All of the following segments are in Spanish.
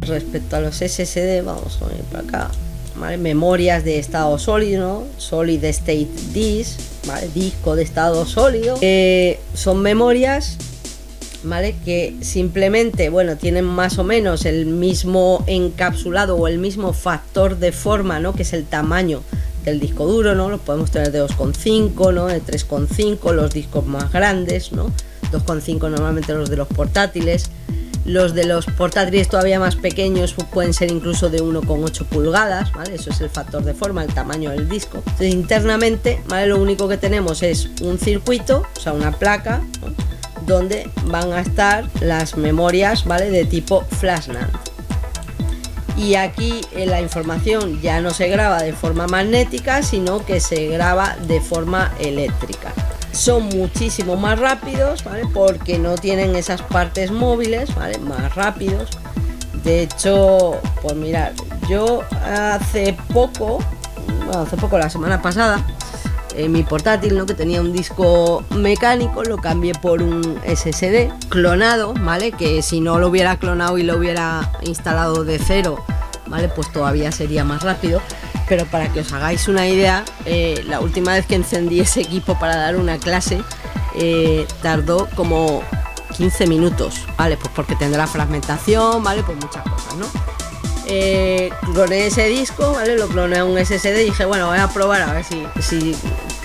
Respecto a los SSD, vamos a ir para acá, ¿vale? Memorias de estado sólido, ¿no? Solid State Disk, ¿vale? Disco de estado sólido. Son memorias, ¿vale? Que simplemente, bueno, tienen más o menos el mismo encapsulado o el mismo factor de forma, ¿no? Que es el tamaño del disco duro, ¿no? Lo podemos tener de 2,5, ¿no? De 3,5, los discos más grandes, ¿no? 2,5 normalmente los de los portátiles. Los de los portátiles todavía más pequeños pueden ser incluso de 1,8 pulgadas, ¿vale? Eso es el factor de forma, el tamaño del disco. Entonces, internamente, ¿vale? Lo único que tenemos es un circuito, o sea, una placa, ¿no? Donde van a estar las memorias, ¿vale? De tipo flash NAND. Y aquí la información ya no se graba de forma magnética, sino que se graba de forma eléctrica. Son muchísimo más rápidos, ¿vale? Porque no tienen esas partes móviles, ¿vale? Más rápidos. De hecho, pues mirad, yo hace poco, la semana pasada, mi portátil, ¿no? Que tenía un disco mecánico, lo cambié por un SSD clonado, ¿vale? Que si no lo hubiera clonado y lo hubiera instalado de cero, ¿vale? Pues todavía sería más rápido. Pero para que os hagáis una idea, la última vez que encendí ese equipo para dar una clase, tardó como 15 minutos, ¿vale? Pues porque tendrá fragmentación, ¿vale? Pues muchas cosas, ¿no? Cloné ese disco, ¿vale? Lo cloné a un SSD y dije, bueno, voy a probar a ver si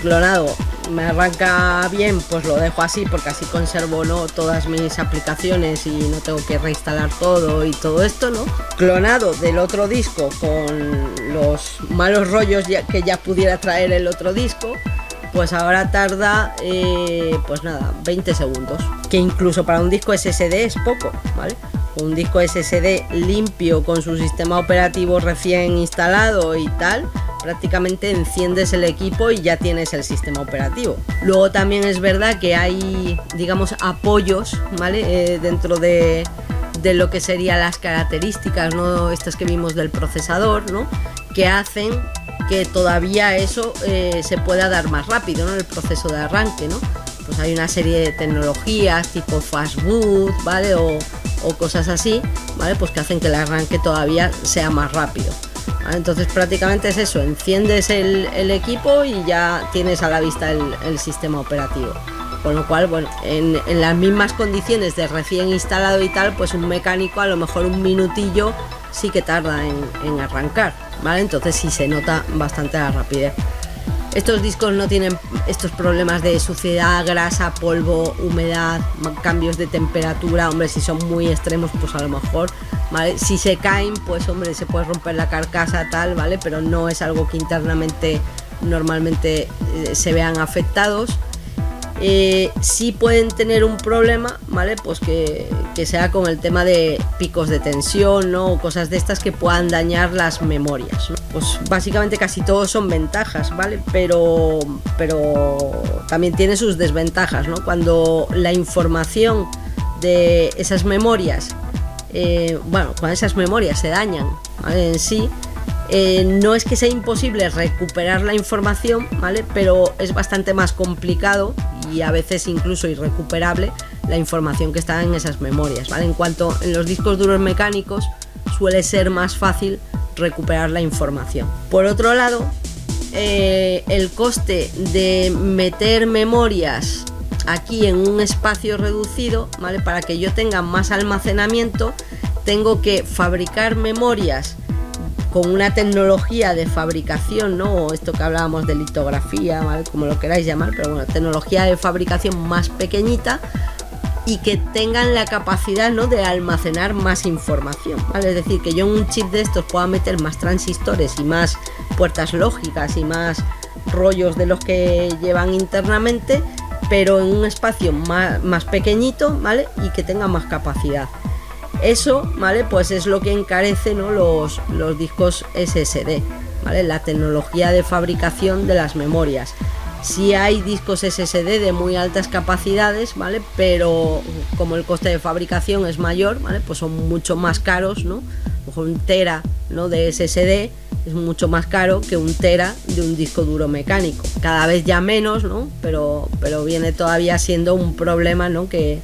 clonado me arranca bien, pues lo dejo así, porque así conservo, ¿no? Todas mis aplicaciones y no tengo que reinstalar todo y todo esto, ¿no? Clonado del otro disco con los malos rollos que ya pudiera traer el otro disco, pues ahora tarda, pues nada, 20 segundos, que incluso para un disco SSD es poco, ¿vale? Un disco SSD limpio con su sistema operativo recién instalado y tal, prácticamente enciendes el equipo y ya tienes el sistema operativo. Luego también es verdad que hay, digamos, apoyos, ¿vale? Dentro de lo que serían las características, ¿no? Estas que vimos del procesador, ¿no? Que hacen que todavía eso se pueda dar más rápido, ¿no? El proceso de arranque, ¿no? Pues hay una serie de tecnologías tipo fast boot, ¿vale? O cosas así, ¿vale? Pues que hacen que el arranque todavía sea más rápido, ¿vale? Entonces prácticamente es eso, enciendes el equipo y ya tienes a la vista el sistema operativo. Con lo cual, bueno, en las mismas condiciones de recién instalado y tal, pues un mecánico a lo mejor un minutillo sí que tarda en arrancar, ¿vale? Entonces sí se nota bastante la rapidez. Estos discos no tienen estos problemas de suciedad, grasa, polvo, humedad, cambios de temperatura. Hombre, si son muy extremos, pues a lo mejor, ¿vale? Si se caen, pues hombre, se puede romper la carcasa, tal, ¿vale? Pero no es algo que internamente normalmente se vean afectados. Sí pueden tener un problema, ¿vale? Pues que sea con el tema de picos de tensión, ¿no? O cosas de estas que puedan dañar las memorias, ¿no? Pues básicamente casi todos son ventajas, ¿vale? Pero también tiene sus desventajas, ¿no? Cuando la información de esas memorias, cuando esas memorias se dañan, ¿vale? En sí, no es que sea imposible recuperar la información, ¿vale? Pero es bastante más complicado y a veces incluso irrecuperable la información que está en esas memorias, ¿vale? En los discos duros mecánicos suele ser más fácil recuperar la información. Por otro lado, el coste de meter memorias aquí en un espacio reducido, ¿vale? Para que yo tenga más almacenamiento, tengo que fabricar memorias con una tecnología de fabricación, ¿no? O esto que hablábamos de litografía, ¿vale? Como lo queráis llamar, pero bueno, tecnología de fabricación más pequeñita y que tengan la capacidad, ¿no? De almacenar más información, ¿vale? Es decir, que yo en un chip de estos pueda meter más transistores y más puertas lógicas y más rollos de los que llevan internamente, pero en un espacio más pequeñito, ¿vale? Y que tenga más capacidad. Eso, ¿vale? Pues es lo que encarece, ¿no? los discos SSD, ¿vale? La tecnología de fabricación de las memorias. Sí hay discos SSD de muy altas capacidades, ¿vale? Pero como el coste de fabricación es mayor, ¿vale? Pues son mucho más caros, ¿no? A lo mejor un tera, ¿no? De SSD es mucho más caro que un tera de un disco duro mecánico. Cada vez ya menos, ¿no? Pero viene todavía siendo un problema, ¿no? Que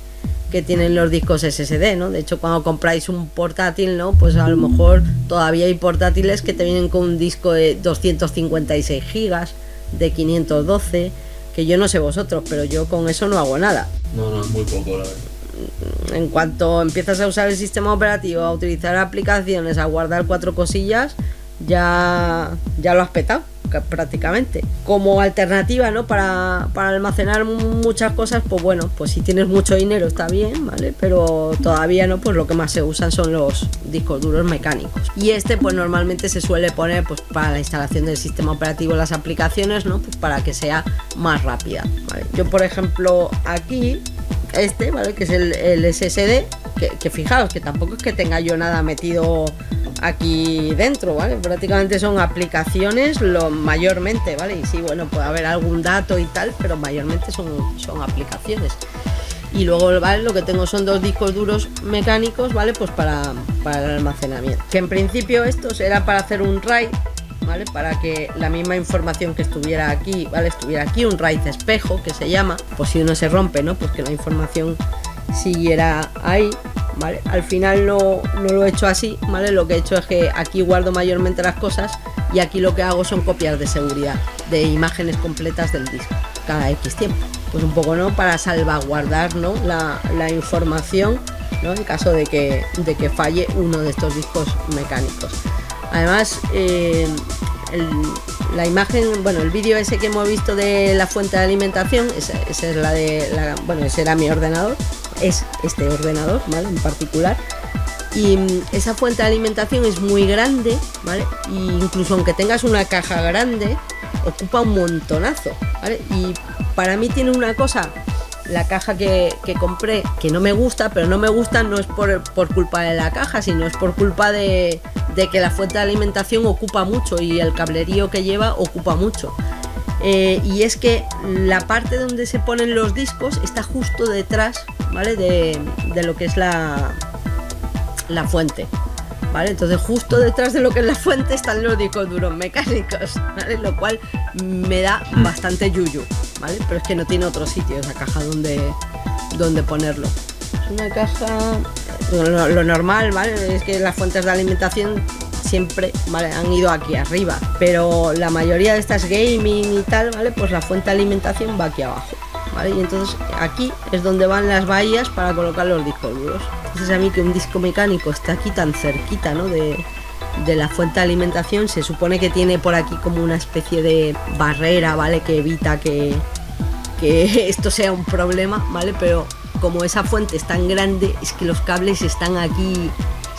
que tienen los discos SSD, ¿no? De hecho, cuando compráis un portátil, ¿no? Pues a lo mejor todavía hay portátiles que te vienen con un disco de 256 gigas, de 512, que yo no sé vosotros, pero yo con eso no hago nada. No, es muy poco, la verdad. En cuanto empiezas a usar el sistema operativo, a utilizar aplicaciones, a guardar 4 cosillas, ya lo has petado prácticamente. Como alternativa, ¿no? Para almacenar muchas cosas, pues bueno, pues si tienes mucho dinero está bien, ¿vale? Pero todavía no, pues lo que más se usan son los discos duros mecánicos. Y pues normalmente se suele poner pues para la instalación del sistema operativo, las aplicaciones, ¿no? Pues para que sea más rápida, ¿vale? Yo, por ejemplo, aquí ¿vale? Que es el SSD, que fijaos que tampoco es que tenga yo nada metido aquí dentro, ¿vale? Prácticamente son aplicaciones mayormente, ¿vale? Y sí, bueno, puede haber algún dato y tal, pero mayormente son aplicaciones. Y luego, ¿vale? Lo que tengo son 2 discos duros mecánicos, ¿vale? Pues para el almacenamiento. Que en principio estos era para hacer un RAID, ¿vale? Para que la misma información que estuviera aquí, ¿vale? Estuviera aquí, un RAID espejo que se llama, pues si uno se rompe, ¿no? Pues que la información siguiera ahí, ¿vale? Al final no lo he hecho así, ¿vale? Lo que he hecho es que aquí guardo mayormente las cosas y aquí lo que hago son copias de seguridad de imágenes completas del disco cada X tiempo. Pues un poco, ¿no? Para salvaguardar, ¿no? la información, ¿no? En caso de que falle uno de estos discos mecánicos. Además, la imagen, bueno, el vídeo ese que hemos visto de la fuente de alimentación, esa es bueno, ese era mi ordenador, es este ordenador, ¿vale? En particular. Y esa fuente de alimentación es muy grande, ¿vale? Y incluso aunque tengas una caja grande, ocupa un montonazo, ¿vale? Y para mí tiene una cosa, la caja que compré, que no me gusta, pero no me gusta no es por culpa de la caja, sino es por culpa de que la fuente de alimentación ocupa mucho y el cablerío que lleva ocupa mucho. Y es que la parte donde se ponen los discos está justo detrás, ¿vale? De lo que es la fuente, ¿vale? Entonces justo detrás de lo que es la fuente están los discos duros mecánicos, ¿vale? Lo cual me da bastante yuyu, ¿vale? Pero es que no tiene otro sitio esa caja donde ponerlo. Es una caja, lo normal, ¿vale? Es que las fuentes de alimentación siempre, ¿vale? Han ido aquí arriba, pero la mayoría de estas gaming y tal, ¿vale? Pues la fuente de alimentación va aquí abajo, ¿vale? Y entonces aquí es donde van las bahías para colocar los discos duros. Entonces a mí que un disco mecánico esté aquí tan cerquita, ¿no? de la fuente de alimentación, se supone que tiene por aquí como una especie de barrera, ¿vale? Que evita que esto sea un problema, ¿vale? Pero como esa fuente es tan grande, es que los cables están aquí,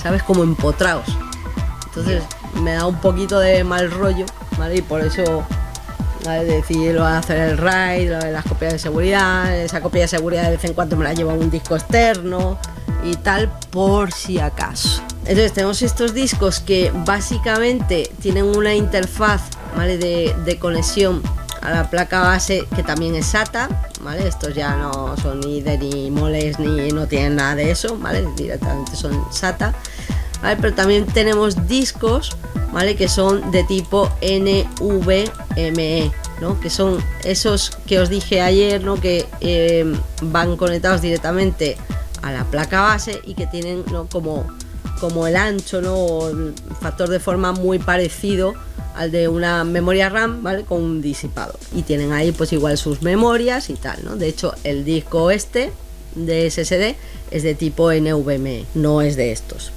¿sabes? Como empotrados. Entonces me da un poquito de mal rollo, ¿vale? Y por eso, ¿vale? Decidí hacer el RAID, las copias de seguridad. Esa copia de seguridad de vez en cuando me la llevo a un disco externo y tal, por si acaso. Entonces tenemos estos discos que básicamente tienen una interfaz, ¿vale? de conexión a la placa base, que también es SATA, ¿vale? Estos ya no son ni de ni moles ni no tienen nada de eso, ¿vale? Directamente son SATA, ¿vale? Pero también tenemos discos, ¿vale? Que son de tipo NVMe, ¿no? Que son esos que os dije ayer, ¿no? Que van conectados directamente a la placa base y que tienen, ¿no? como el ancho, ¿no? O el factor de forma muy parecido al de una memoria RAM, ¿vale? Con un disipador. Y tienen ahí pues igual sus memorias y tal, ¿no? De hecho, el disco de SSD es de tipo NVMe, no es de estos,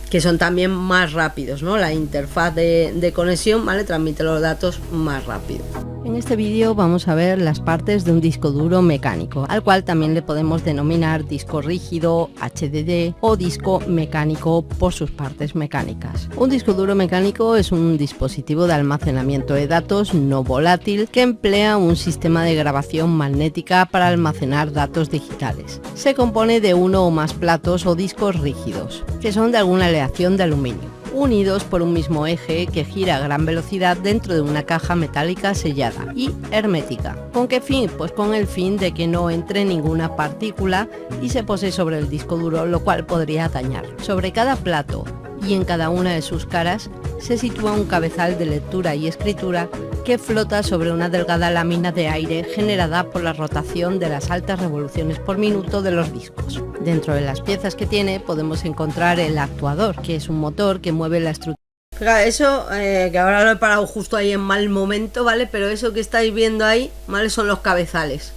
que son también más rápidos, ¿no? La interfaz de conexión, ¿vale? Transmite los datos más rápido. En este vídeo vamos a ver las partes de un disco duro mecánico, al cual también le podemos denominar disco rígido, HDD o disco mecánico por sus partes mecánicas. Un disco duro mecánico es un dispositivo de almacenamiento de datos no volátil que emplea un sistema de grabación magnética para almacenar datos digitales. Se compone de uno o más platos o discos rígidos, que son de alguna aleación de aluminio, unidos por un mismo eje que gira a gran velocidad dentro de una caja metálica sellada y hermética. ¿Con qué fin? Pues con el fin de que no entre ninguna partícula y se pose sobre el disco duro, lo cual podría dañarlo. Sobre cada plato y en cada una de sus caras se sitúa un cabezal de lectura y escritura que flota sobre una delgada lámina de aire generada por la rotación de las altas revoluciones por minuto de los discos. Dentro de las piezas que tiene podemos encontrar el actuador, que es un motor que mueve la estructura. Fíjate, eso, que ahora lo he parado justo ahí en mal momento, ¿vale? Pero eso que estáis viendo ahí, ¿vale? Son los cabezales,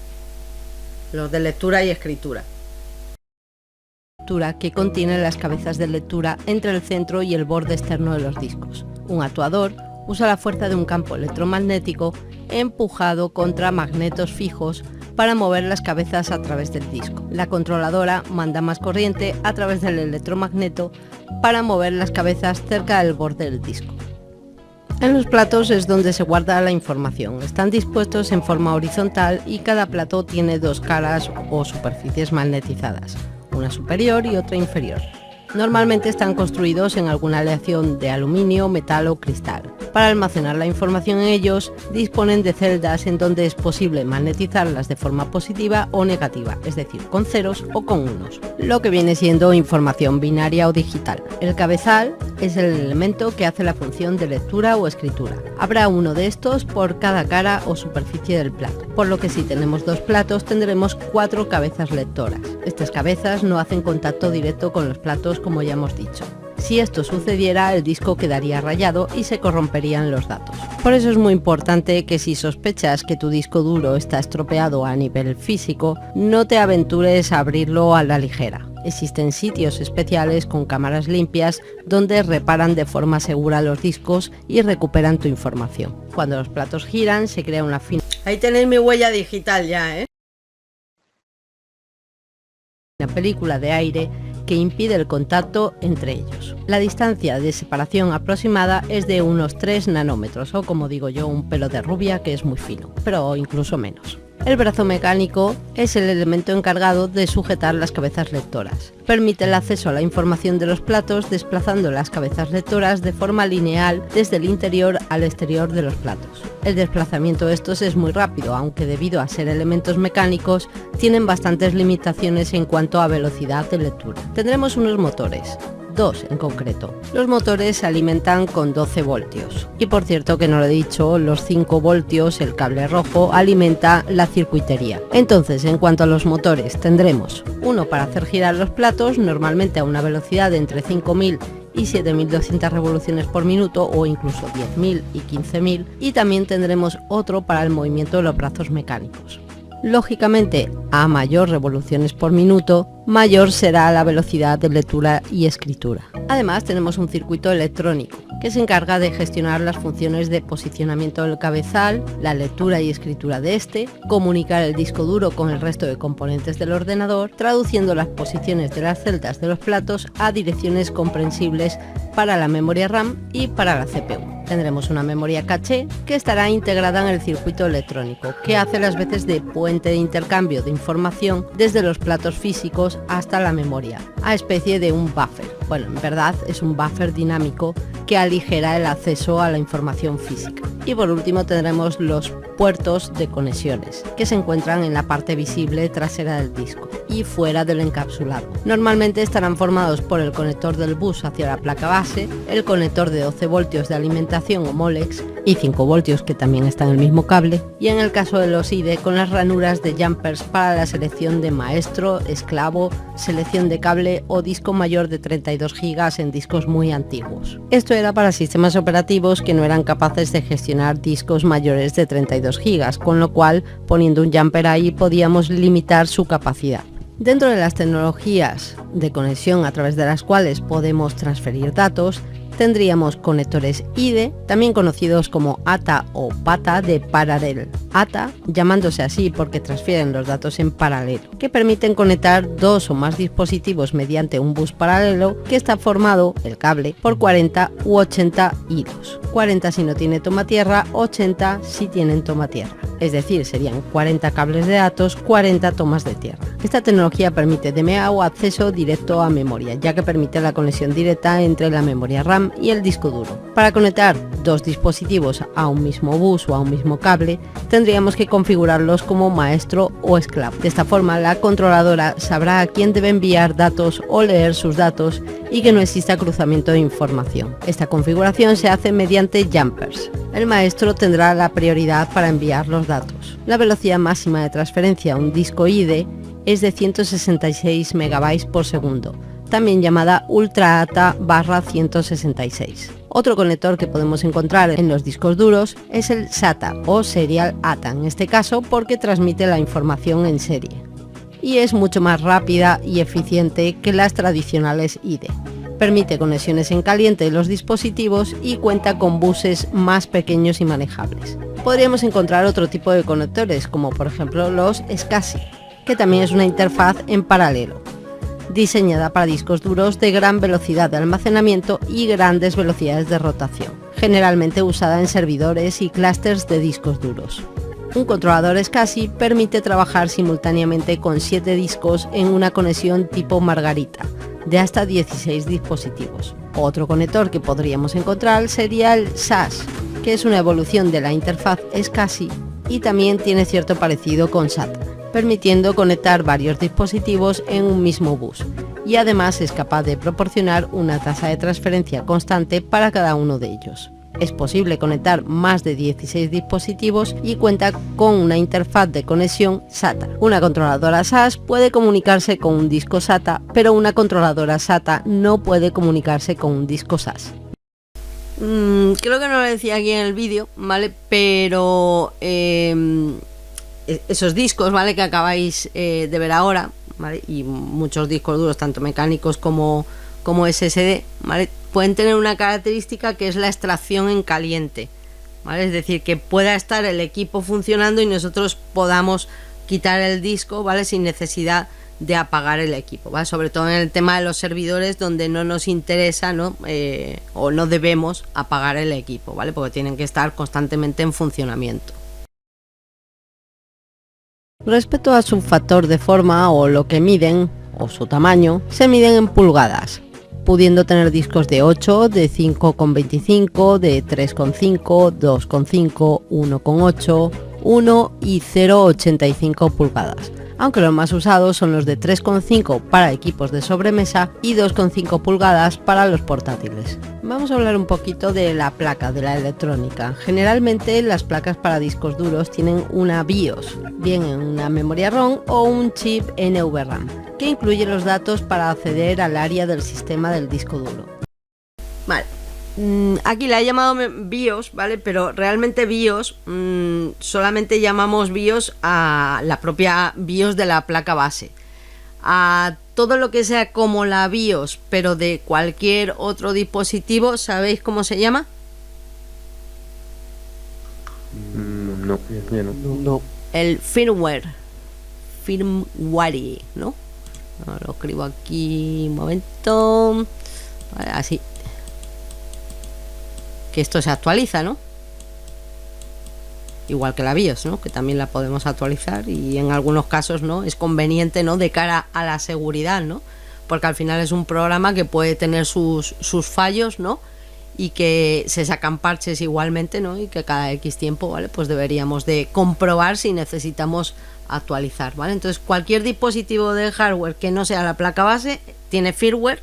los de lectura y escritura. Que contiene las cabezas de lectura entre el centro y el borde externo de los discos. Un actuador usa la fuerza de un campo electromagnético empujado contra magnetos fijos para mover las cabezas a través del disco. La controladora manda más corriente a través del electromagneto para mover las cabezas cerca del borde del disco. En los platos es donde se guarda la información. Están dispuestos en forma horizontal y cada plato tiene dos caras o superficies magnetizadas, una superior y otra inferior. Normalmente están construidos en alguna aleación de aluminio, metal o cristal. Para almacenar la información en ellos, disponen de celdas en donde es posible magnetizarlas de forma positiva o negativa, es decir, con ceros o con unos, lo que viene siendo información binaria o digital. El cabezal es el elemento que hace la función de lectura o escritura. Habrá uno de estos por cada cara o superficie del plato, por lo que si tenemos dos platos tendremos 4 cabezas lectoras. Estas cabezas no hacen contacto directo con los platos, como ya hemos dicho. Si esto sucediera, el disco quedaría rayado y se corromperían los datos. Por eso es muy importante que si sospechas que tu disco duro está estropeado a nivel físico, no te aventures a abrirlo a la ligera. Existen sitios especiales con cámaras limpias donde reparan de forma segura los discos y recuperan tu información. Cuando los platos giran, se crea una fina... Ahí tenéis mi huella digital ya, ¿eh? Una película de aire que impide el contacto entre ellos. La distancia de separación aproximada es de unos 3 nanómetros, o como digo yo, un pelo de rubia, que es muy fino, pero incluso menos. El brazo mecánico es el elemento encargado de sujetar las cabezas lectoras. Permite el acceso a la información de los platos desplazando las cabezas lectoras de forma lineal desde el interior al exterior de los platos. El desplazamiento de estos es muy rápido, aunque debido a ser elementos mecánicos tienen bastantes limitaciones en cuanto a velocidad de lectura. Tendremos unos motores. 2 en concreto. Los motores se alimentan con 12 voltios. Y por cierto que no lo he dicho, los 5 voltios, el cable rojo, alimenta la circuitería. Entonces, en cuanto a los motores, tendremos uno para hacer girar los platos, normalmente a una velocidad de entre 5000 y 7200 revoluciones por minuto, o incluso 10.000 y 15.000, y también tendremos otro para el movimiento de los brazos mecánicos. Lógicamente, a mayor revoluciones por minuto, mayor será la velocidad de lectura y escritura. Además, tenemos un circuito electrónico que se encarga de gestionar las funciones de posicionamiento del cabezal, la lectura y escritura de este, comunicar el disco duro con el resto de componentes del ordenador, traduciendo las posiciones de las celdas de los platos a direcciones comprensibles para la memoria RAM y para la CPU. Tendremos una memoria caché que estará integrada en el circuito electrónico, que hace las veces de puente de intercambio de información desde los platos físicos hasta la memoria, a especie de un buffer. Bueno, en verdad es un buffer dinámico que aligera el acceso a la información física. Y por último tendremos los puertos de conexiones, que se encuentran en la parte visible trasera del disco y fuera del encapsulado. Normalmente estarán formados por el conector del bus hacia la placa base, el conector de 12 voltios de alimentación o Molex y 5 voltios que también está en el mismo cable, y en el caso de los IDE con las ranuras de jumpers para la selección de maestro, esclavo, selección de cable o disco mayor de 32 GB en discos muy antiguos. Esto era para sistemas operativos que no eran capaces de gestionar discos mayores de 32 GB, con lo cual poniendo un jumper ahí podíamos limitar su capacidad. Dentro de las tecnologías de conexión a través de las cuales podemos transferir datos, tendríamos conectores IDE, también conocidos como ATA o PATA de Parallel. ATA, llamándose así porque transfieren los datos en paralelo, que permiten conectar 2 o más dispositivos mediante un bus paralelo que está formado, el cable, por 40 u 80 hilos. 40 si no tiene toma tierra, 80 si tienen toma tierra. es decir, serían 40 cables de datos, 40 tomas de tierra. Esta tecnología permite DMA o acceso directo a memoria, ya que permite la conexión directa entre la memoria RAM y el disco duro. Para conectar dos dispositivos a un mismo bus o a un mismo cable, tendríamos que configurarlos como maestro o esclavo. De esta forma, la controladora sabrá a quién debe enviar datos o leer sus datos y que no exista cruzamiento de información. Esta configuración se hace mediante jumpers. El maestro tendrá la prioridad para enviar los datos. La velocidad máxima de transferencia a un disco IDE es de 166 MB por segundo, también llamada Ultra ATA /166. Otro conector que podemos encontrar en los discos duros es el SATA o Serial ATA, en este caso porque transmite la información en serie y es mucho más rápida y eficiente que las tradicionales IDE. Permite conexiones en caliente de los dispositivos y cuenta con buses más pequeños y manejables. Podríamos encontrar otro tipo de conectores, como por ejemplo los SCSI, que también es una interfaz en paralelo, diseñada para discos duros de gran velocidad de almacenamiento y grandes velocidades de rotación, generalmente usada en servidores y clústeres de discos duros. Un controlador SCSI permite trabajar simultáneamente con 7 discos en una conexión tipo Margarita, de hasta 16 dispositivos. Otro conector que podríamos encontrar sería el SAS, que es una evolución de la interfaz SCSI y también tiene cierto parecido con SATA, permitiendo conectar varios dispositivos en un mismo bus, y además es capaz de proporcionar una tasa de transferencia constante para cada uno de ellos. Es posible conectar más de 16 dispositivos y cuenta con una interfaz de conexión SATA. Una controladora SAS puede comunicarse con un disco SATA, pero una controladora SATA no puede comunicarse con un disco SAS. Creo que no lo decía aquí en el vídeo, ¿vale? Pero esos discos, ¿vale?, que acabáis de ver ahora, ¿vale?, y muchos discos duros, tanto mecánicos como SSD, ¿vale?, pueden tener una característica que es la extracción en caliente, ¿vale? Es decir, que pueda estar el equipo funcionando y nosotros podamos quitar el disco, ¿vale?, sin necesidad de apagar el equipo, ¿vale? Sobre todo en el tema de los servidores, donde no nos interesa, ¿no?, o no debemos apagar el equipo, ¿vale?, porque tienen que estar constantemente en funcionamiento. Respecto a su factor de forma o lo que miden, o su tamaño, se miden en pulgadas, pudiendo tener discos de 8, de 5,25, de 3,5, 2,5, 1,8, 1 y 0,85 pulgadas, aunque los más usados son los de 3,5 para equipos de sobremesa y 2,5 pulgadas para los portátiles. Vamos a hablar un poquito de la placa, de la electrónica. Generalmente las placas para discos duros tienen una BIOS, bien en una memoria ROM o un chip NVRAM, que incluye los datos para acceder al área del sistema del disco duro. Vale, aquí la he llamado BIOS, ¿vale? Pero realmente BIOS, solamente llamamos BIOS a la propia BIOS de la placa base. A todo lo que sea como la BIOS, pero de cualquier otro dispositivo, ¿sabéis cómo se llama? No, ya no. No. El firmware, ¿no? Lo escribo aquí un momento. Vale, así. Que esto se actualiza, ¿no? Igual que la BIOS, ¿no?, que también la podemos actualizar y en algunos casos, ¿no?, es conveniente, ¿no?, de cara a la seguridad, ¿no?, porque al final es un programa que puede tener sus fallos, ¿no?, y que se sacan parches igualmente, ¿no?, y que cada X tiempo, ¿vale?, pues deberíamos de comprobar si necesitamos actualizar, ¿vale? Entonces cualquier dispositivo de hardware que no sea la placa base tiene firmware,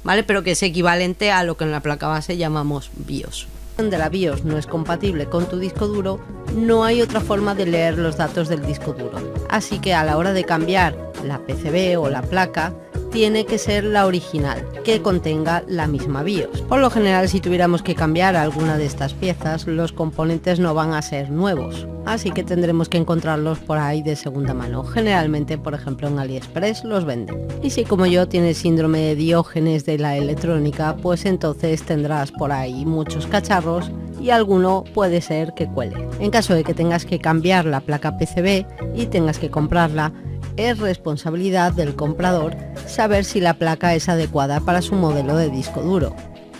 ¿vale?, pero que es equivalente a lo que en la placa base llamamos BIOS. De la BIOS no es compatible con tu disco duro, no hay otra forma de leer los datos del disco duro. Así que a la hora de cambiar la PCB o la placa, tiene que ser la original, que contenga la misma BIOS. Por lo general, si tuviéramos que cambiar alguna de estas piezas, los componentes no van a ser nuevos, así que tendremos que encontrarlos por ahí de segunda mano. Generalmente, por ejemplo, en AliExpress los venden. Y si como yo tienes síndrome de Diógenes de la electrónica, pues entonces tendrás por ahí muchos cacharros y alguno puede ser que cuele. En caso de que tengas que cambiar la placa PCB y tengas que comprarla, es responsabilidad del comprador saber si la placa es adecuada para su modelo de disco duro.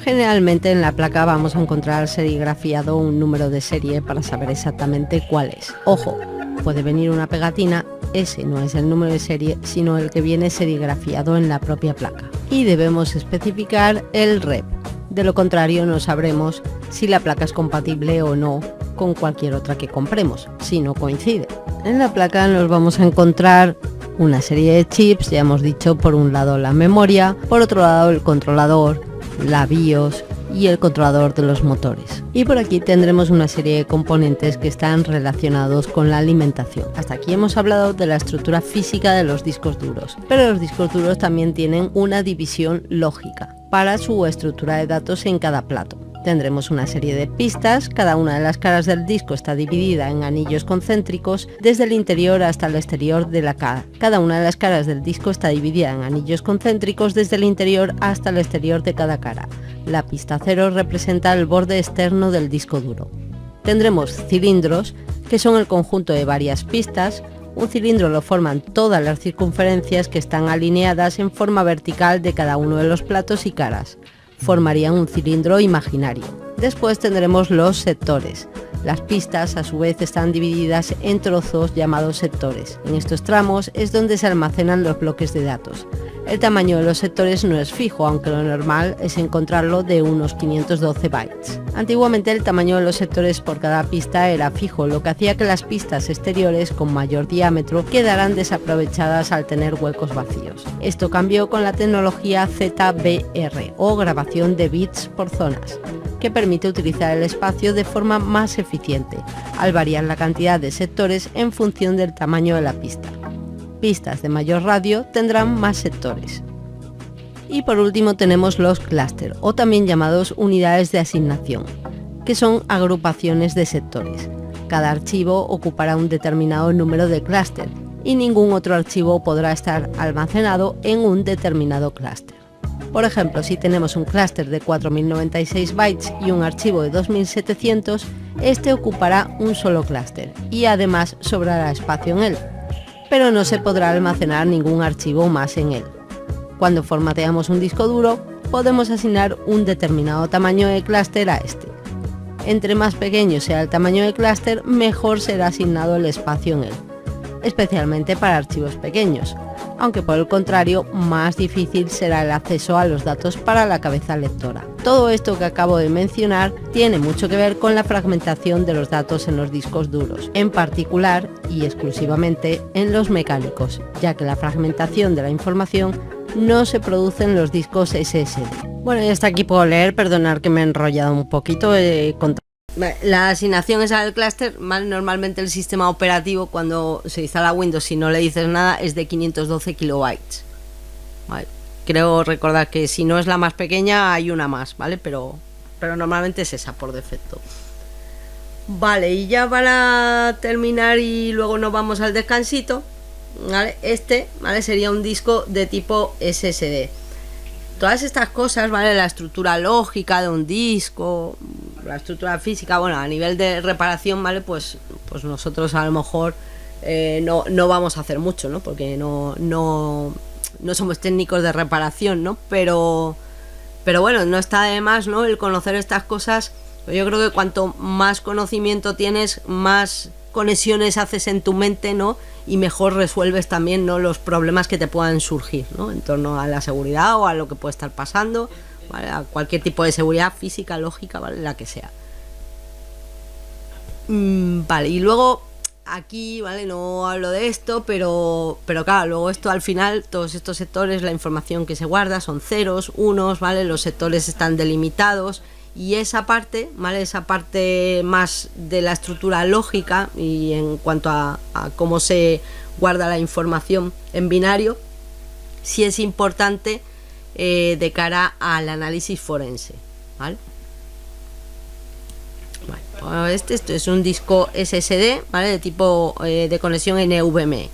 Generalmente en la placa vamos a encontrar serigrafiado un número de serie para saber exactamente cuál es. Ojo, puede venir una pegatina, ese no es el número de serie, sino el que viene serigrafiado en la propia placa. Y debemos especificar el rep. De lo contrario no sabremos si la placa es compatible o no con cualquier otra que compremos, si no coincide. En la placa nos vamos a encontrar una serie de chips, ya hemos dicho, por un lado la memoria, por otro lado el controlador, la BIOS y el controlador de los motores. Y por aquí tendremos una serie de componentes que están relacionados con la alimentación. Hasta aquí hemos hablado de la estructura física de los discos duros, pero los discos duros también tienen una división lógica para su estructura de datos en cada plato. Tendremos una serie de pistas, cada una de las caras del disco está dividida en anillos concéntricos desde el interior hasta el exterior de la cara. Cada una de las caras del disco está dividida en anillos concéntricos desde el interior hasta el exterior de cada cara. La pista 0 representa el borde externo del disco duro. Tendremos cilindros, que son el conjunto de varias pistas. Un cilindro lo forman todas las circunferencias que están alineadas en forma vertical de cada uno de los platos y caras. Formarían un cilindro imaginario. Después tendremos los sectores. Las pistas a su vez están divididas en trozos llamados sectores. En estos tramos es donde se almacenan los bloques de datos. El tamaño de los sectores no es fijo, aunque lo normal es encontrarlo de unos 512 bytes. Antiguamente el tamaño de los sectores por cada pista era fijo, lo que hacía que las pistas exteriores con mayor diámetro quedaran desaprovechadas al tener huecos vacíos. Esto cambió con la tecnología ZBR o grabación de bits por zonas, que permite utilizar el espacio de forma más eficiente, al variar la cantidad de sectores en función del tamaño de la pista. Pistas de mayor radio tendrán más sectores. Y por último tenemos los clúster, o también llamados unidades de asignación, que son agrupaciones de sectores. Cada archivo ocupará un determinado número de clúster y ningún otro archivo podrá estar almacenado en un determinado clúster. Por ejemplo, si tenemos un clúster de 4096 bytes y un archivo de 2700, este ocupará un solo clúster y además sobrará espacio en él, pero no se podrá almacenar ningún archivo más en él. Cuando formateamos un disco duro, podemos asignar un determinado tamaño de clúster a este. Entre más pequeño sea el tamaño de clúster, mejor será asignado el espacio en él, especialmente para archivos pequeños, aunque por el contrario, más difícil será el acceso a los datos para la cabeza lectora. Todo esto que acabo de mencionar tiene mucho que ver con la fragmentación de los datos en los discos duros, en particular y exclusivamente en los mecánicos, ya que la fragmentación de la información no se produce en los discos SSD. Bueno, y hasta aquí puedo leer, perdonad que me he enrollado un poquito. La asignación esa del clúster, normalmente el sistema operativo cuando se instala Windows, si no le dices nada, es de 512 kilobytes. ¿Vale? Creo recordar que si no es la más pequeña hay una más, ¿vale? Pero normalmente es esa por defecto. Vale, y ya para terminar y luego nos vamos al descansito, ¿vale? ¿Vale? Sería un disco de tipo SSD. Todas estas cosas, ¿vale? La estructura lógica de un disco, la estructura física, bueno, a nivel de reparación, ¿vale? Pues nosotros a lo mejor no vamos a hacer mucho, ¿no? Porque no somos técnicos de reparación, ¿no? Pero bueno, no está de más, ¿no? El conocer estas cosas. Yo creo que cuanto más conocimiento tienes, más conexiones haces en tu mente, ¿no? Y mejor resuelves también, ¿no? Los problemas que te puedan surgir, ¿no? En torno a la seguridad o a lo que puede estar pasando, ¿vale? A cualquier tipo de seguridad física, lógica, ¿vale? La que sea. Vale, y luego aquí, ¿vale? No hablo de esto, pero claro, luego esto al final, todos estos sectores, la información que se guarda son ceros, unos, ¿vale? Los sectores están delimitados. Y esa parte, ¿vale? Esa parte más de la estructura lógica y en cuanto a cómo se guarda la información en binario, sí es importante de cara al análisis forense, ¿vale? Pues esto es un disco SSD, ¿vale? De tipo de conexión NVMe.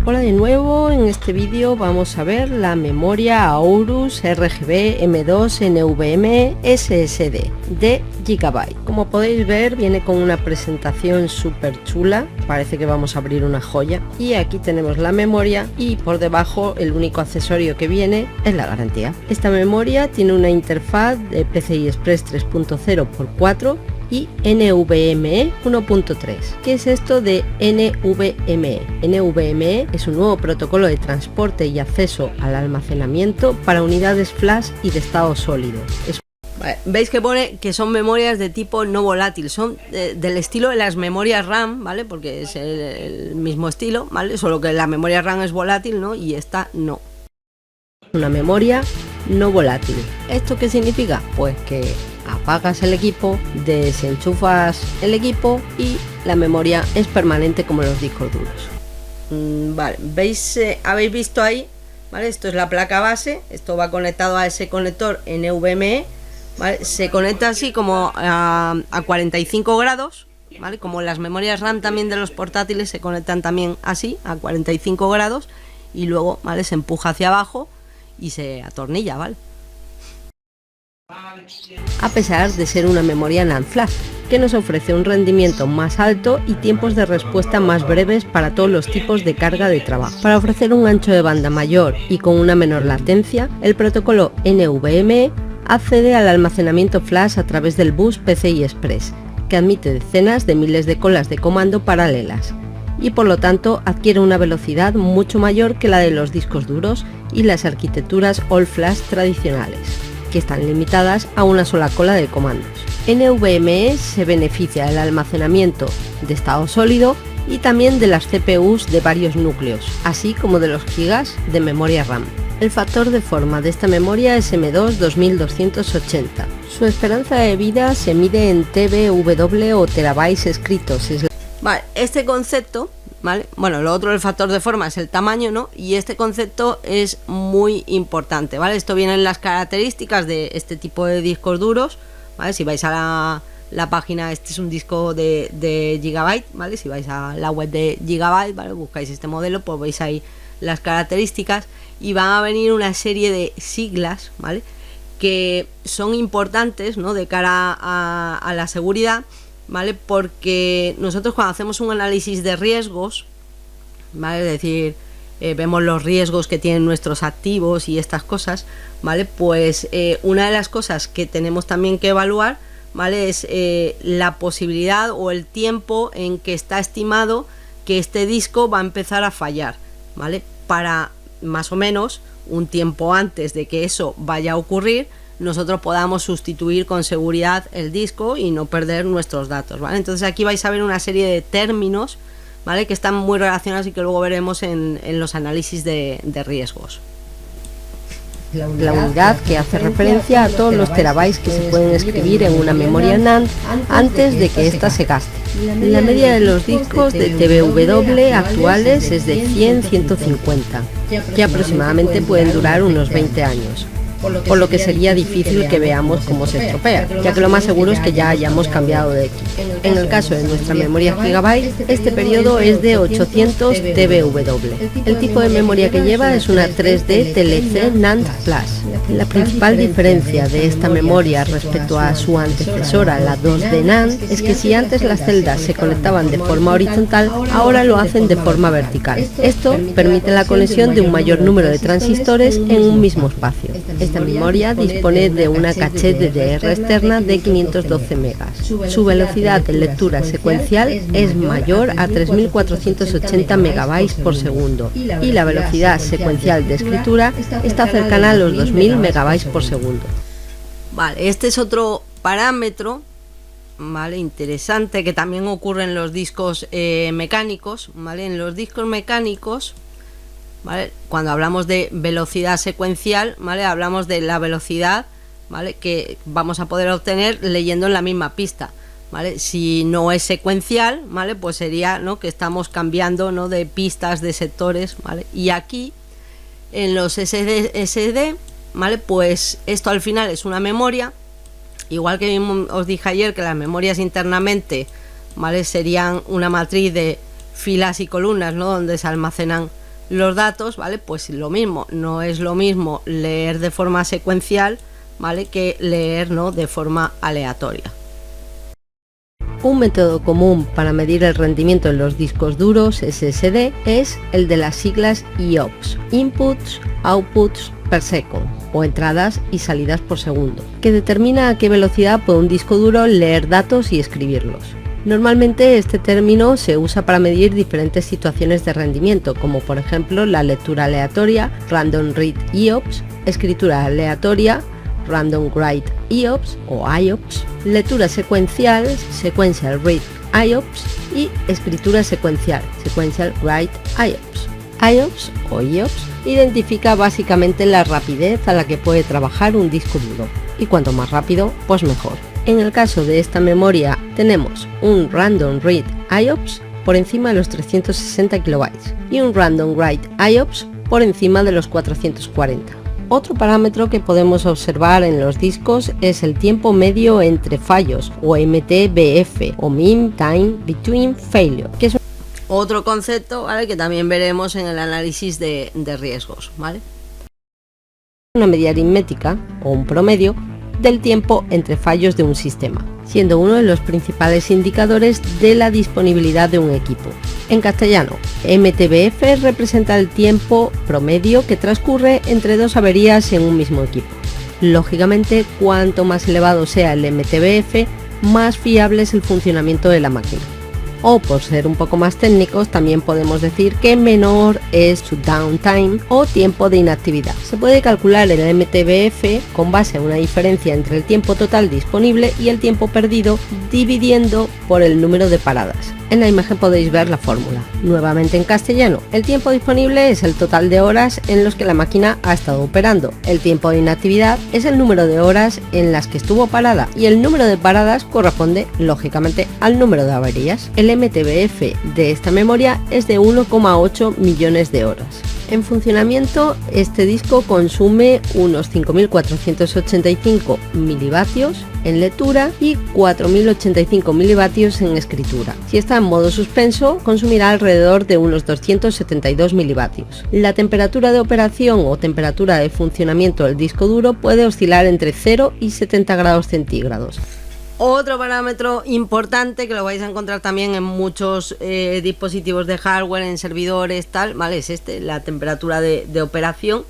Hola, de nuevo en este vídeo vamos a ver la memoria Aorus RGB M2 NVMe SSD de GB. Como podéis ver, viene con una presentación súper chula, parece que vamos a abrir una joya. Y aquí tenemos la memoria y por debajo el único accesorio que viene es la garantía. Esta memoria tiene una interfaz de PCI Express 3.0x4 y NVMe 1.3. ¿Qué es esto de NVMe? NVMe es un nuevo protocolo de transporte y acceso al almacenamiento para unidades flash y de estado sólido. Veis que pone que son memorias de tipo no volátil, son del estilo de las memorias RAM, ¿vale? Porque es el mismo estilo, ¿vale? Solo que la memoria RAM es volátil, ¿no? Y esta no. Una memoria no volátil. ¿Esto qué significa? Pues que apagas el equipo, desenchufas el equipo y la memoria es permanente como los discos duros. Vale, ¿veis? ¿Habéis visto ahí? ¿Vale? Esto es la placa base, esto va conectado a ese conector NVMe, ¿vale? Se conecta así como a 45 grados, ¿vale? Como las memorias RAM también de los portátiles se conectan también así, a 45 grados, y luego, ¿vale? Se empuja hacia abajo y se atornilla, ¿vale? A pesar de ser una memoria NAND flash, que nos ofrece un rendimiento más alto y tiempos de respuesta más breves para todos los tipos de carga de trabajo. Para ofrecer un ancho de banda mayor y con una menor latencia, el protocolo NVMe accede al almacenamiento flash a través del bus PCI Express, que admite decenas de miles de colas de comando paralelas, y por lo tanto adquiere una velocidad mucho mayor que la de los discos duros y las arquitecturas all flash tradicionales, que están limitadas a una sola cola de comandos. NVMe se beneficia del almacenamiento de estado sólido y también de las CPUs de varios núcleos, así como de los gigas de memoria RAM. El factor de forma de esta memoria es M2 2280. Su esperanza de vida se mide en TBW o terabytes escritos. Vale, este concepto, ¿vale? Bueno, lo otro del factor de forma es el tamaño, ¿no? Y este concepto es muy importante, ¿vale? Esto viene en las características de este tipo de discos duros, ¿vale? Si vais a la página, este es un disco de Gigabyte, ¿vale? Si vais a la web de Gigabyte, ¿vale? Buscáis este modelo, pues veis ahí las características y van a venir una serie de siglas, ¿vale? Que son importantes, ¿no? De cara a la seguridad, ¿vale? Porque nosotros cuando hacemos un análisis de riesgos, ¿vale? Es decir, vemos los riesgos que tienen nuestros activos y estas cosas, ¿vale? Pues una de las cosas que tenemos también que evaluar, ¿vale? Es la posibilidad o el tiempo en que está estimado que este disco va a empezar a fallar, ¿vale? Para más o menos un tiempo antes de que eso vaya a ocurrir, nosotros podamos sustituir con seguridad el disco y no perder nuestros datos, ¿vale? Entonces aquí vais a ver una serie de términos, ¿vale? Que están muy relacionados y que luego veremos en los análisis de riesgos. La unidad que hace referencia a todos los terabytes que se pueden escribir en una memoria NAND antes de que ésta se gaste. La media de los discos de TBW actuales es de 100-150, que aproximadamente pueden durar unos 20 años. Por lo que sería difícil que veamos cómo se estropea, ya que lo más seguro es que ya hayamos cambiado de equipo. En el caso de nuestra memoria Gigabyte, este periodo es de 800 TBW. El tipo de memoria que lleva es una 3D TLC NAND Flash. La principal diferencia de esta memoria respecto a su antecesora, la 2D NAND, es que si antes las celdas se conectaban de forma horizontal, ahora lo hacen de forma vertical. Esto permite la conexión de un mayor número de transistores en un mismo espacio. Esta memoria dispone de una caché DDR externa de 512 megas. Su velocidad de lectura secuencial es mayor a 3480 megabytes por segundo y la velocidad secuencial de escritura está cercana a los 2000 megabytes por segundo. Vale, este es otro parámetro, ¿vale? Interesante, que también ocurre en los discos mecánicos, ¿vale? En los discos mecánicos, ¿vale? Cuando hablamos de velocidad secuencial, ¿vale? Hablamos de la velocidad, ¿vale? Que vamos a poder obtener leyendo en la misma pista, ¿vale? Si no es secuencial, ¿vale? Pues sería, ¿no? Que estamos cambiando, ¿no? De pistas, de sectores, ¿vale? Y aquí en los SSD, ¿vale? Pues esto al final es una memoria, igual que os dije ayer que las memorias internamente, ¿vale? Serían una matriz de filas y columnas, ¿no? Donde se almacenan, los datos, ¿vale? Pues lo mismo, no es lo mismo leer de forma secuencial, ¿vale? Que leer, ¿no?, de forma aleatoria. Un método común para medir el rendimiento en los discos duros SSD es el de las siglas IOPS, Inputs, Outputs per Second, o entradas y salidas por segundo, que determina a qué velocidad puede un disco duro leer datos y escribirlos. Normalmente este término se usa para medir diferentes situaciones de rendimiento, como por ejemplo la lectura aleatoria, Random Read IOPS, escritura aleatoria, Random Write IOPS o IOPS, lectura secuencial, Sequential Read IOPS y escritura secuencial, Sequential Write IOPS. IOPS o IOPS identifica básicamente la rapidez a la que puede trabajar un disco duro, y cuanto más rápido, pues mejor. En el caso de esta memoria tenemos un Random Read IOPS por encima de los 360 KB y un Random Write IOPS por encima de los 440. Otro parámetro que podemos observar en los discos es el tiempo medio entre fallos, o MTBF, o Mean Time Between Failure, que es otro concepto, ¿vale?, que también veremos en el análisis de riesgos, ¿vale? Una medida aritmética, o un promedio, del tiempo entre fallos de un sistema, siendo uno de los principales indicadores de la disponibilidad de un equipo. En castellano, MTBF representa el tiempo promedio que transcurre entre dos averías en un mismo equipo. Lógicamente, cuanto más elevado sea el MTBF, más fiable es el funcionamiento de la máquina. O, por ser un poco más técnicos, también podemos decir que menor es su downtime o tiempo de inactividad. Se puede calcular el MTBF con base a una diferencia entre el tiempo total disponible y el tiempo perdido dividiendo por el número de paradas. En la imagen podéis ver la fórmula. Nuevamente en castellano, el tiempo disponible es el total de horas en los que la máquina ha estado operando. El tiempo de inactividad es el número de horas en las que estuvo parada y el número de paradas corresponde lógicamente al número de averías. El MTBF de esta memoria es de 1,8 millones de horas. En funcionamiento, este disco consume unos 5.485 milivatios en lectura y 4.085 milivatios en escritura. Si está en modo suspenso, consumirá alrededor de unos 272 milivatios. La temperatura de operación o temperatura de funcionamiento del disco duro puede oscilar entre 0 y 70 grados centígrados. Otro parámetro importante que lo vais a encontrar también en muchos dispositivos de hardware, en servidores, tal, ¿vale? Es la temperatura de operación,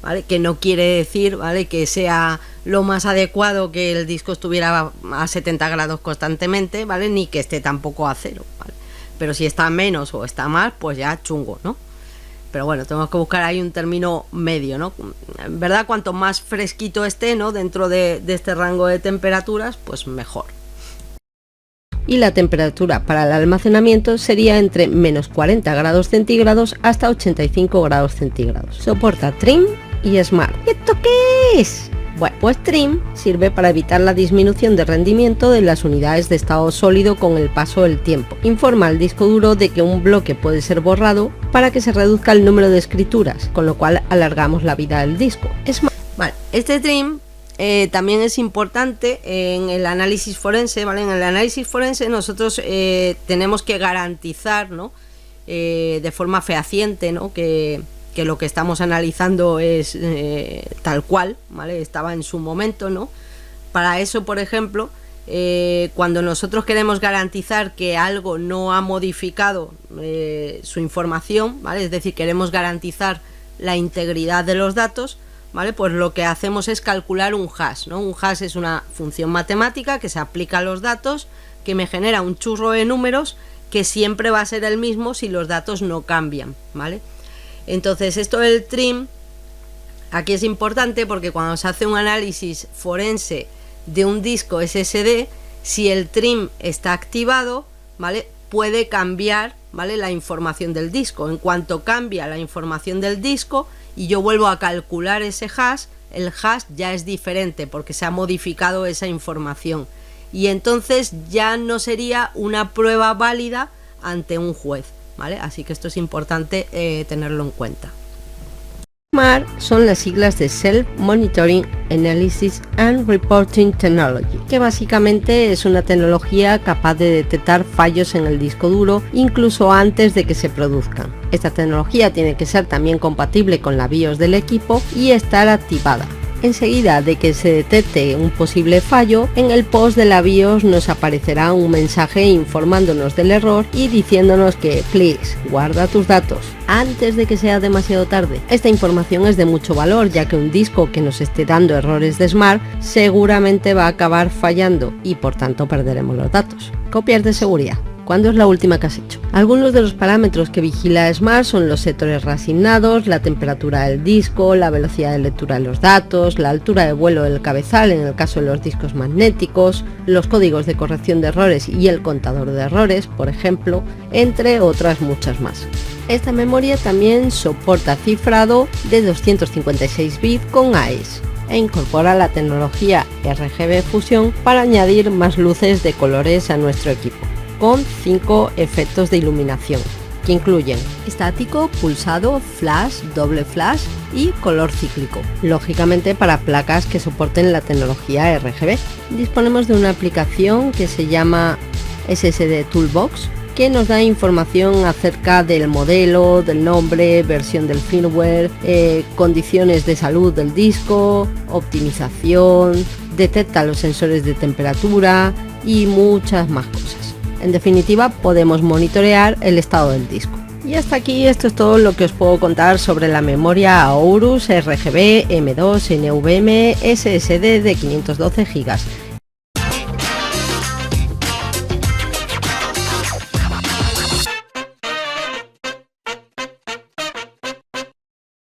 ¿vale? Que no quiere decir, ¿vale?, que sea lo más adecuado que el disco estuviera a 70 grados constantemente, ¿vale?, ni que esté tampoco a 0, ¿vale? Pero si está menos o está más, pues ya chungo, ¿no? Pero bueno, tenemos que buscar ahí un término medio, ¿no? En verdad, cuanto más fresquito esté, ¿no?, dentro de este rango de temperaturas, pues mejor. Y la temperatura para el almacenamiento sería entre menos 40 grados centígrados hasta 85 grados centígrados. Soporta Trim y Smart. ¿Y esto qué es? Bueno, pues Trim sirve para evitar la disminución de rendimiento de las unidades de estado sólido con el paso del tiempo. Informa al disco duro de que un bloque puede ser borrado para que se reduzca el número de escrituras, con lo cual alargamos la vida del disco. Vale, este Trim también es importante en el análisis forense, ¿vale? En el análisis forense nosotros tenemos que garantizar, ¿no?, de forma fehaciente, ¿no?, que lo que estamos analizando es tal cual, ¿vale?, estaba en su momento, ¿no? Para eso, por ejemplo, cuando nosotros queremos garantizar que algo no ha modificado su información, ¿vale?, es decir, queremos garantizar la integridad de los datos, ¿vale?, pues lo que hacemos es calcular un hash, ¿no? Un hash es una función matemática que se aplica a los datos, que me genera un churro de números que siempre va a ser el mismo si los datos no cambian, ¿vale? Entonces, esto del Trim aquí es importante porque cuando se hace un análisis forense de un disco SSD, si el Trim está activado, ¿vale?, puede cambiar, ¿vale?, la información del disco. En cuanto cambia la información del disco y yo vuelvo a calcular ese hash, el hash ya es diferente porque se ha modificado esa información y entonces ya no sería una prueba válida ante un juez, ¿vale? Así que esto es importante tenerlo en cuenta. SMART son las siglas de Self Monitoring, Analysis and Reporting Technology, que básicamente es una tecnología capaz de detectar fallos en el disco duro incluso antes de que se produzcan. Esta tecnología tiene que ser también compatible con la BIOS del equipo y estar activada. Enseguida de que se detecte un posible fallo, en el post de la BIOS nos aparecerá un mensaje informándonos del error y diciéndonos que, please, guarda tus datos antes de que sea demasiado tarde. Esta información es de mucho valor, ya que un disco que nos esté dando errores de SMART seguramente va a acabar fallando y por tanto perderemos los datos. Copias de seguridad. ¿Cuándo es la última que has hecho? Algunos de los parámetros que vigila SMART son los sectores reasignados, la temperatura del disco, la velocidad de lectura de los datos, la altura de vuelo del cabezal en el caso de los discos magnéticos, los códigos de corrección de errores y el contador de errores, por ejemplo, entre otras muchas más. Esta memoria también soporta cifrado de 256 bits con AES e incorpora la tecnología RGB Fusion para añadir más luces de colores a nuestro equipo, con 5 efectos de iluminación, que incluyen estático, pulsado, flash, doble flash y color cíclico, lógicamente para placas que soporten la tecnología RGB. Disponemos de una aplicación que se llama SSD Toolbox, que nos da información acerca del modelo, del nombre, versión del firmware, condiciones de salud del disco, optimización, detecta los sensores de temperatura y muchas más cosas. En definitiva, podemos monitorear el estado del disco. Y hasta aquí, esto es todo lo que os puedo contar sobre la memoria Aorus RGB M2 NVMe SSD de 512 GB.